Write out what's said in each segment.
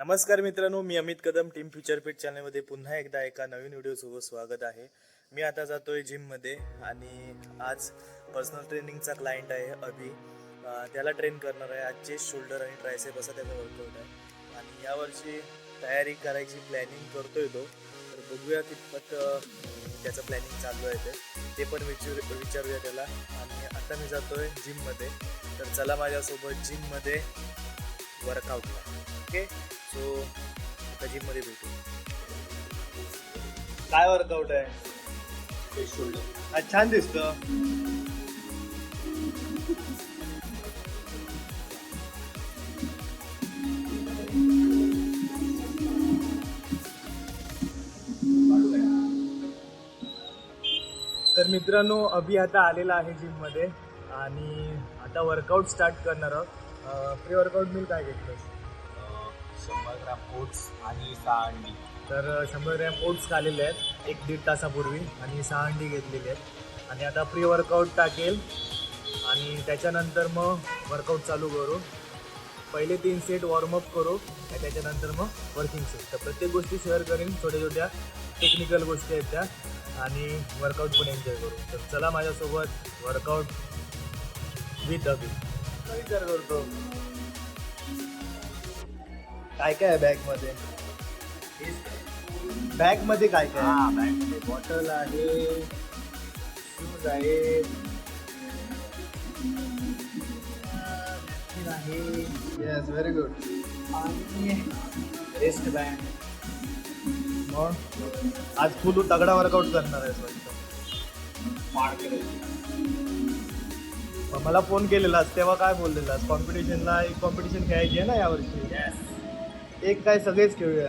नमस्कार मित्रांनो, मी Amit Kadam team future fit चॅनलमध्ये पुन्हा एकदा एका नवीन व्हिडिओसोबत स्वागत आहे. मी आता जातोय जिममध्ये आणि आज पर्सनल ट्रेनिंगचा क्लायंट आहे अभि. त्याला ट्रेन करणार आहे. आज चेस्ट, शोल्डर आणि ट्रायसेप असा त्याचा वर्कआउट आहे आणि यावर्षी तयारी करायची प्लॅनिंग करतोय तो. तर बघूया कितपत त्याचं प्लॅनिंग चालू आहे ते पण विचारूया त्याला. आणि आता मी जातोय जिममध्ये, तर चला माझ्यासोबत जिममध्ये वर्कआउटला. ओके, सो आता जिममध्ये भेटू. काय वर्कआउट आहे? शोल्डर. आज छान दिसतं. तर मित्रांनो, अभि आता आलेला आहे जिममध्ये आणि आता वर्कआउट स्टार्ट करणार आहोत. प्री वर्कआउट मिल काय घेतलंस? 100 ग्राम ओट्स आणि 6 अंडी. तर 100 ग्रॅम ओट्स खाल्लेले आहेत 1-1.5 तासापूर्वी आणि 6 अंडी घेतलेली आहेत. आणि आता प्री वर्कआउट टाकेल आणि त्याच्यानंतर मग वर्कआउट चालू करू. पहिले 3 सेट वॉर्मअप करू आणि त्याच्यानंतर मग वर्किंग सेट. तर प्रत्येक गोष्टी शेअर करेन, छोट्या छोट्या टेक्निकल गोष्टी आहेत त्या, आणि वर्कआउट पण एन्जॉय करू. तर चला माझ्यासोबत वर्कआउट विथ अभि. विचार करतो काय काय आहे बॅगमध्ये. बॅगमध्ये काय काय? बॅगमध्ये बॉटल आहे, शूज आहे, येस व्हेरी गुड, आणि रेस्ट बँड. मग आज फुल तगडा वर्कआउट करणार आहे वाटतं. मला फोन केलेलास तेव्हा काय बोललेलास? कॉम्पिटिशनला एक कॉम्पिटिशन खेळायची आहे ना यावर्षी. एक काय सगळेच खेळूया.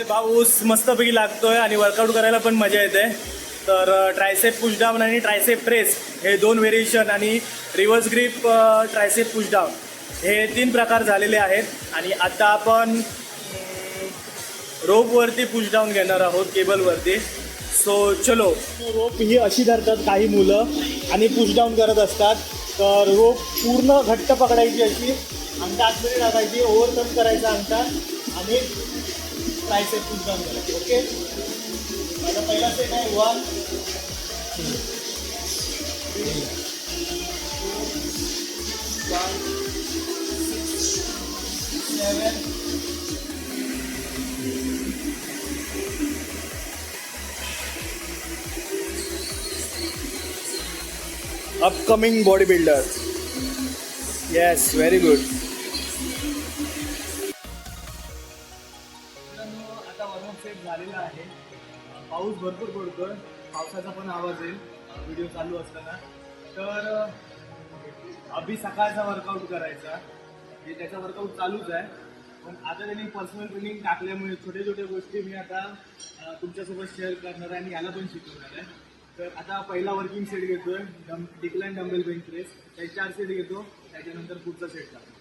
पाऊस मस्तपैकी लागतोय आणि वर्कआउट करायला पण मजा येते. तर ट्रायसेप पुशडाऊन आणि ट्रायसेप प्रेस हे 2 व्हेरिएशन आणि रिव्हर्स ग्रिप ट्रायसेप पुशडाऊन हे 3 प्रकार झालेले आहेत. आणि आता आपण रोपवरती पुशडाऊन घेणार आहोत, केबलवरती. सो चलो. रोप ही अशी धरतात काही मुलं आणि पुशडाऊन करत असतात. तर रोप पूर्ण घट्ट पकडायची अशी, अंगठा आतमध्ये टाकायची, ओव्हरकम करायचा अंगठा आणि ट्रायसेप पुश डाऊन करायचं. ओके, माझा पहिला सेट आहे 1 2 3 4 5 6 7. Upcoming bodybuilder. Yes, very good. आता वर्मअप सेट झालेला आहे. पाऊस भरपूर पडतोय, पावसाचा पण आवाज येईल व्हिडिओ चालू असताना. तर अभि सकाळचा वर्कआउट करायचा, हे त्याचा वर्कआउट चालूच आहे. पण आता त्यांनी पर्सनल ट्रेनिंग टाकल्यामुळे छोट्या छोट्या गोष्टी मी आता तुमच्यासोबत शेअर करणार आहे आणि याला पण शिकवणार आहे. तर आता पहिला वर्किंग सेट घेतोय, डिक्लाइन डंबेल बेंच प्रेस. त्याचे 4 सेट घेतो, त्याच्यानंतर पुढचा सेट टाकतो.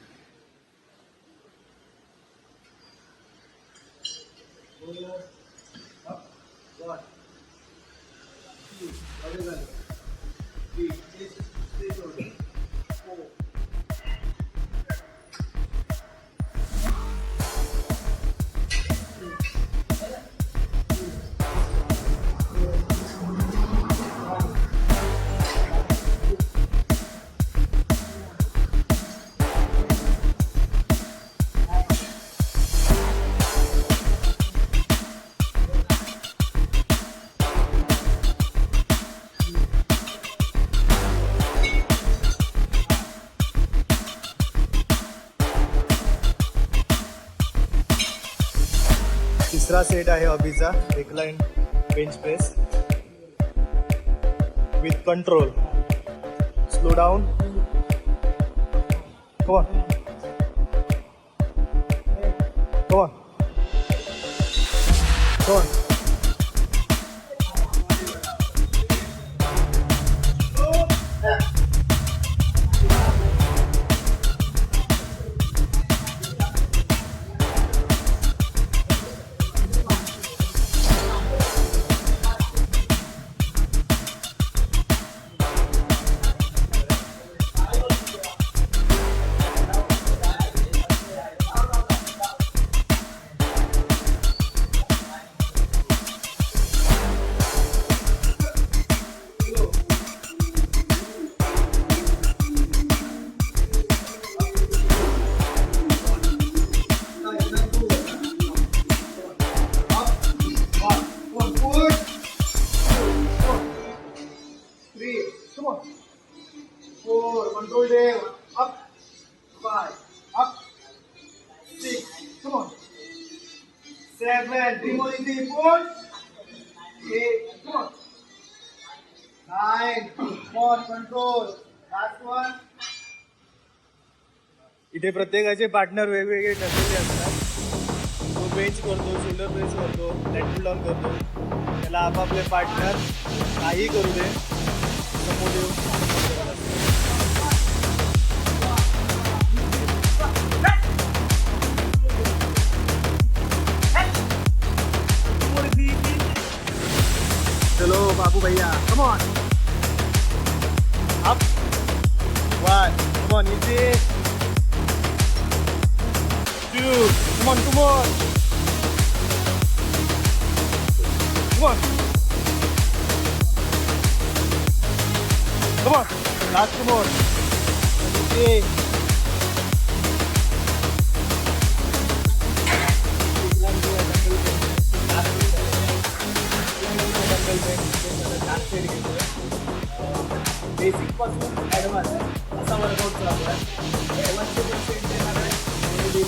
दुसरा सेट आहे अभिचा recline bench press with control. Slow down. Come on. Come on. Come on. Control there. Up. 5. Up. 6. Come on. 7. 3 more in the foot. 8. Come on. 9. Come on. Control. Last one. इथे प्रत्येकाचे partner वेगवेगळे ठरलेले असतात. तो bench करतो, shoulder press करतो, lateral down करतो. त्याला आपापले पार्टनर काही करू दे समोर येऊन चलो बाबू भैया, come on. Up. 1. Come on, easy. 2. Come on, come on. Come on. Come on. Last two more. Easy. Basic पासून ॲडव्हान्स असा वर्कआउट चालू आहे. ॲडव्हान्सचे पण सेट देणार आहे. चलो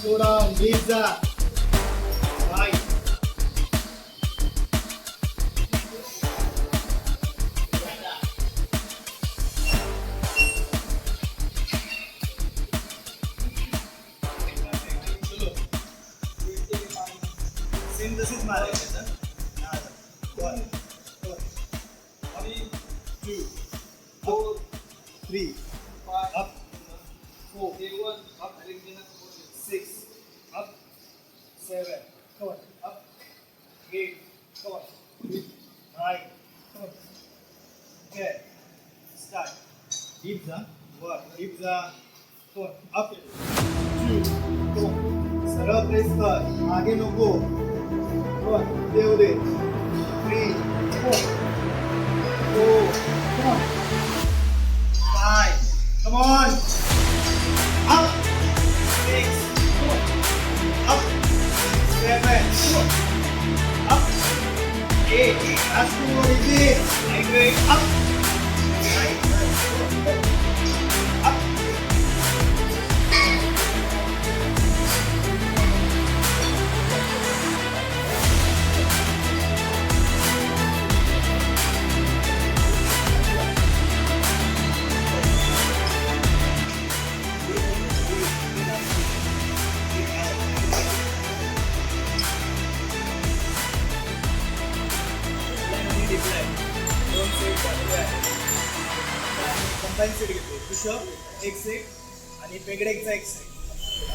Slow down, Lisa. Right. Synthesis मारायचं sir. 1, 2, 3, up, 4, up, 6, up, 7, come on, up, 8, come on, 9, come on, 10, start, deep the work, deep the, come on, up, 2, come on, सरळ प्रेस कर, मागे नको, come on, देऊ दे, 3, 4, 5. Come on. Up. 6. Up. 7. Up. 8. Last 2 more easy. 9. Up. 9. Up. Combine set घेतो push-up एक set आणि पेगडेकचा एक set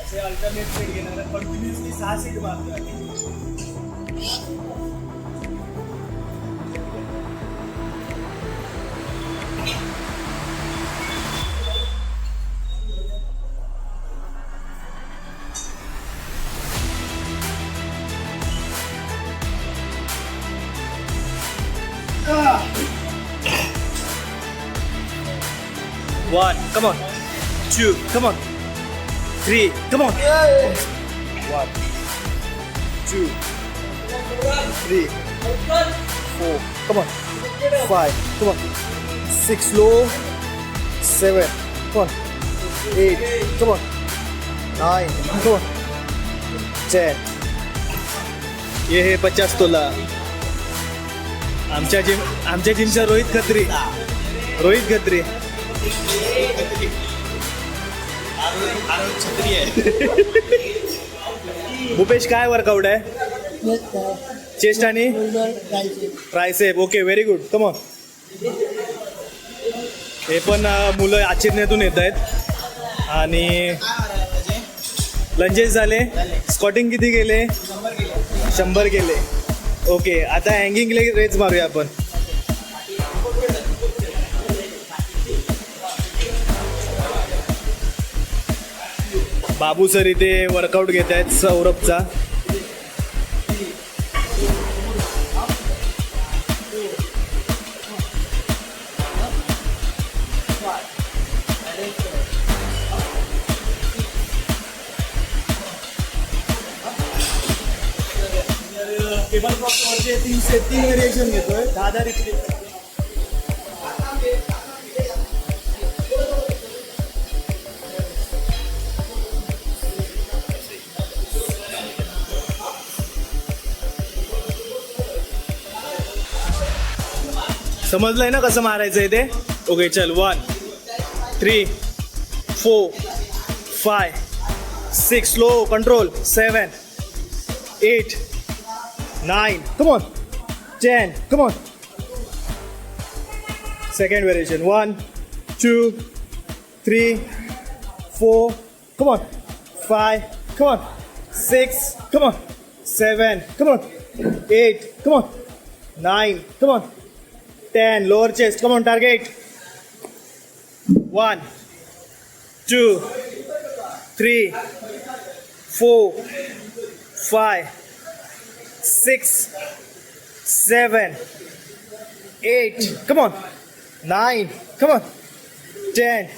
असे अल्टरनेट सेट घेणार कंटिन्युअसली 6 सेट मारतो आणि One, come on. 2, come on. 3, come on. 1, 2, 3, 4, come on. 5, come on. 6, low. 7, come on. 8, come on. 9, come on. 10. ये है 50 तोला. आमच्या जिमचा रोहित खत्री. छत्री आहे. भूपेश काय वर्कआउट आहे? चेस्ट आणि tricep. Okay, very good. Come on. हे पण मुलं आचरण्यातून येत आहेत आणि लंजेस झाले. स्क्वॉटिंग किती गेले? 100 गेले. ओके, आता हँगिंग लेग रेज मारूया आपण. बाबू सर इथे वर्कआउट घेत आहेत सौरभचा. टेबल टॉपवरचे 3 व्हेरिएशन घेतोय. 10 रिपीट. समजलंय ना कसं मारायचं आहे ते? ओके, चल. 1, 3, 4, 5, 6, slow control. 7, 8, 9, come on. 10, come on. Second variation. 1, 2, 3, 4, come on. 5, come on. 6, come on. 7, come on. 8, come on. 9, come on. 10, lower chest, come on, target. 1, 2, 3, 4, 5, 6, 7, 8, come on. 9, come on. 10.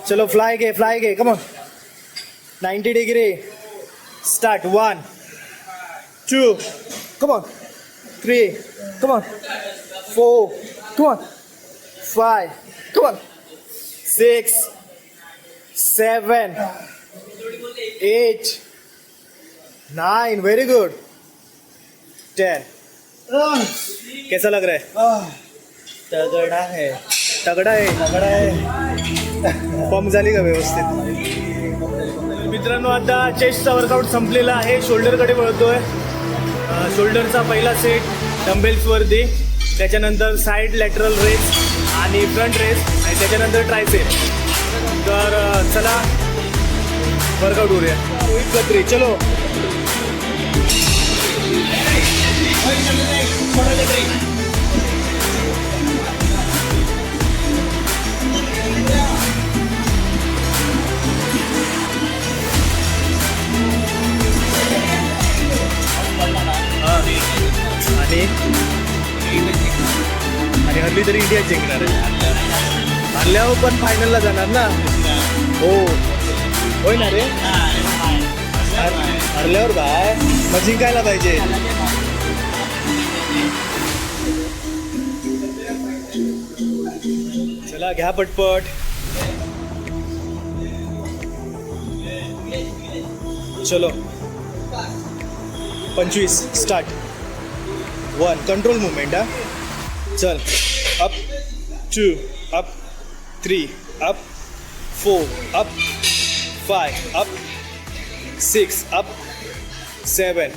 Chalo, fly gay, come on. 90 degree. Start. 1, 2, come on. 3, come on. 4, come on. 5, come on. 6, 7, 8, 9, very good. 10. कैसा लग रहा है? तगड़ा है. Form झाली का व्यवस्थित? मित्रांनो, आता चेस्टचा वर्कआउट संपलेला आहे. शोल्डरकडे वळतोय. शोल्डरचा पहिला सेट डंबेल्सवरती, त्याच्यानंतर साईड लॅटरल रेस आणि फ्रंट रेस आणि त्याच्यानंतर ट्रायसेप. तर चला वर्कआउट करूया. रोहित खत्री, चलो. आणि जिंकली तरी इंडिया जिंकणार आहे. हरल्यावर पण फायनलला जाणार ना. हो होय ना रे. हरल्यावर काय मग जिंकायला पाहिजे. चला घ्या पटपट. चलो 25 स्टार्ट. 1 control movement. हा चल. Up 2 up 3 up 4 up 5 up 6 up 7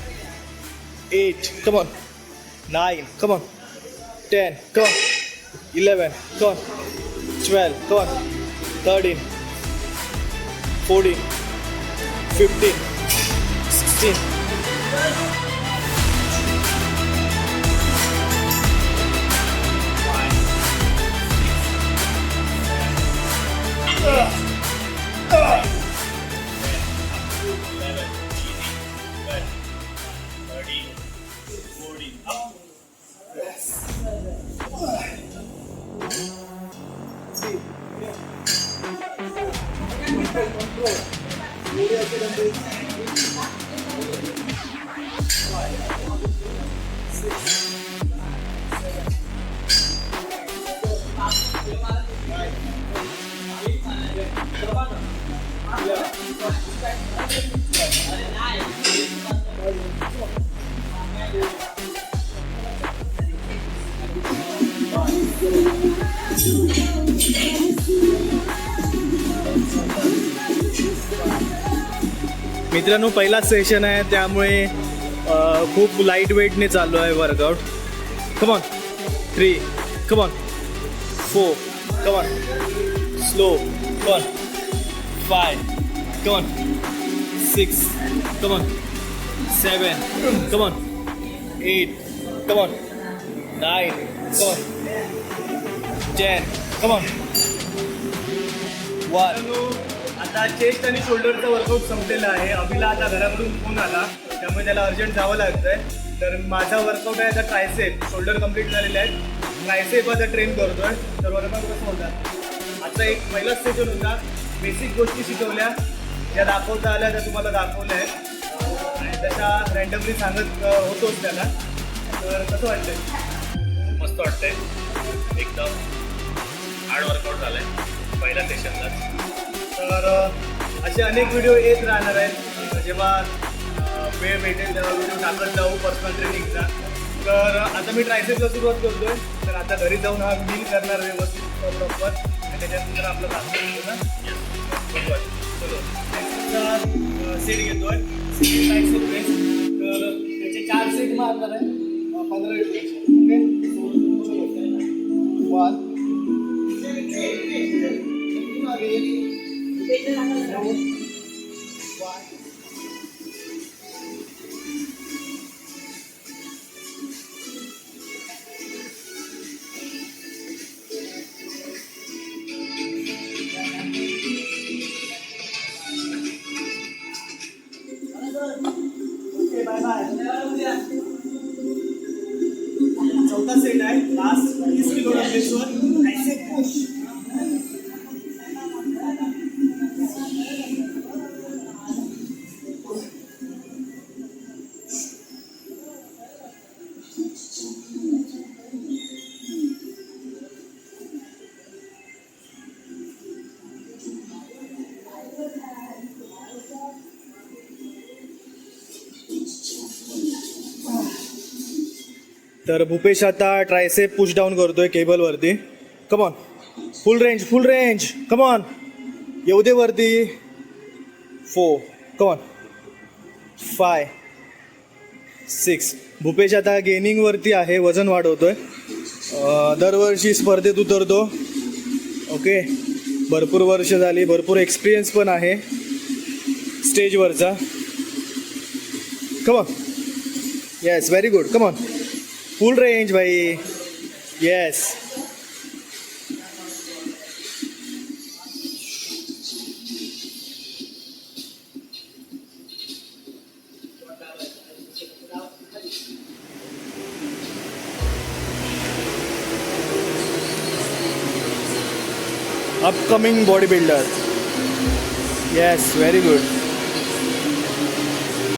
8 come on 9 come on 10 come on 11 come on 12 come on 13 14 15 16 मित्रांनो पहिलाच सेशन आहे त्यामुळे खूप लाईट वेटने चालू आहे workout. Come on 3 come on 4 come on slow come on 5 come on 6 come on 7 come on 8 come on 9 come on 10 come on 1. आता chest आणि शोल्डरचा workout संपलेला आहे. अभिला आता घराकडून फोन आला त्यामुळे त्याला अर्जंट जावं लागतं आहे. तर माझा वर्कआउट आहे आता ट्रायसेप. शोल्डर कंप्लीट झालेले आहेत. ट्रायसेप आता ट्रेन करतोय. तर वर्कआउट कसं होता आजचा एक पहिलाच सेशन होता. बेसिक गोष्टी शिकवल्या ज्या दाखवता आल्या त्या तुम्हाला दाखवल्या आहेत आणि त्याच्या रँडमली सांगत होतोच त्याला. तर कसं वाटतंय? मस्त वाटतंय. एकदम हार्ड वर्कआउट झालं आहे पहिल्या सेशनलाच. तर असे अनेक व्हिडिओ येत राहणार आहेत. जेव्हा वेळ भेटेल तेव्हा व्हिडिओ टाकत जाऊ पर्सनल ट्रेनिंगचा. तर आता मी ट्रायसेपला सुरुवात करतोय. तर आता घरी जाऊन हा मील करणार व्यवस्थित प्रॉपर आणि त्याच्यानंतर आपलं दाखवतो ना. चलो सेट घेतोय. Tricep press. तर त्याचे 4 सेट मारणार आहे 15 मिनिटाचे. ओके 1 चौथा सेट आहे. लास्ट 30 किलो बेसवर ऐसे पुश. तर भूपेश आता ट्रायसेप पुश डाऊन करतोय केबलवरती. Come on full range come on. येऊ दे वरती. 4 कम ऑन 5 6. भूपेश आता गेनिंगवरती आहे. वजन वाढवतोय. दरवर्षी स्पर्धेत उतरतो. ओके भरपूर वर्ष झाली. भरपूर एक्सपिरियन्स पण आहे स्टेजवरचा. Come on. Yes very good. Come on full range भाई. Yes upcoming bodybuilder. Yes, very good.